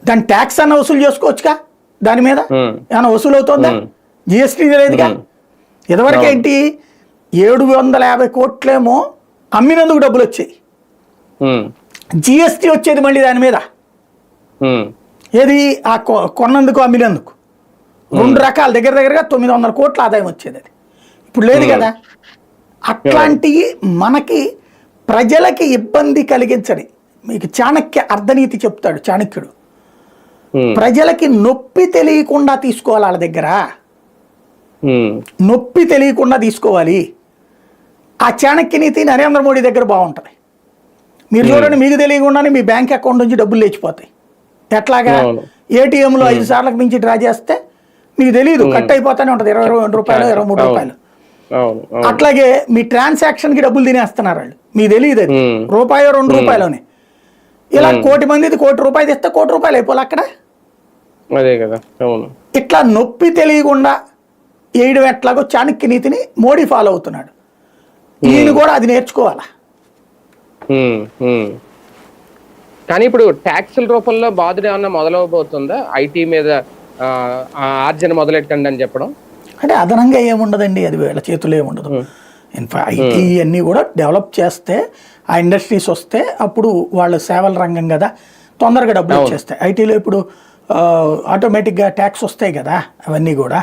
దాని ట్యాక్స్ అన్న వసూలు చేసుకోవచ్చుగా, దాని మీద ఏమైనా వసూలు అవుతుందా? జిఎస్టీ లేదుగా. ఇదివరకు ఏంటి 750 కోట్లేమో అమ్మినందుకు డబ్బులు వచ్చాయి, జిఎస్టీ వచ్చేది మళ్ళీ దాని మీద. ఏది ఆ కొన్నందుకు అమ్మినందుకు 2 రకాల దగ్గరగా 900 కోట్ల ఆదాయం వచ్చేది. అది ఇప్పుడు లేదు కదా. అట్లాంటివి మనకి ప్రజలకి ఇబ్బంది కలిగించని, మీకు చాణక్య అర్ధనీతి చెప్తాడు చాణక్యుడు, ప్రజలకి నొప్పి తెలియకుండా తీసుకోవాలి. వాళ్ళ దగ్గర నొప్పి తెలియకుండా తీసుకోవాలి. ఆ చాణక్య నీతి నరేంద్ర మోడీ దగ్గర బాగుంటుంది. మీరు చూడండి, మీకు తెలియకుండానే మీ బ్యాంక్ అకౌంట్ నుంచి డబ్బులు లేచిపోతాయి. ఎట్లాగా? ఏటీఎంలో 5 సార్లకు మించి డ్రా చేస్తే మీకు తెలియదు, కట్ అయిపోతానే ఉంటుంది. 22 రూపాయలు 23 రూపాయలు. అట్లాగే మీ ట్రాన్సాక్షన్కి డబ్బులు తినేస్తున్నారు వాళ్ళు, మీకు తెలియదు. అది రూపాయో 2 రూపాయలోనే. ఇలా 1 కోటి మందిది 1 కోటి రూపాయలు తెస్తే 1 కోటి రూపాయలు అయిపోలే అక్కడ. ఇట్లా నొప్పి తెలియకుండా వేయడం ఎట్లాగో చాణక్య నీతిని మోడీ ఫాలో అవుతున్నాడు. ఈయన కూడా అది నేర్చుకోవాలా. కానీ ఇప్పుడు ట్యాక్సుల రూపంలో బాధ ఏమన్నా మొదలవబోతుందా? ఐటీ మీద ఆర్జన మొదలెట్టండి అని చెప్పడం అంటే అదనంగా ఏముండదండి, అది వీళ్ళ చేతుల్లో ఏముండదు. ఐటీ అన్నీ కూడా డెవలప్ చేస్తే, ఆ ఇండస్ట్రీస్ వస్తే అప్పుడు వాళ్ళ సేవల రంగం కదా, తొందరగా డబ్బులు వచ్చేస్తాయి. ఐటీలో ఇప్పుడు ఆటోమేటిక్గా ట్యాక్స్ వస్తాయి కదా, అవన్నీ కూడా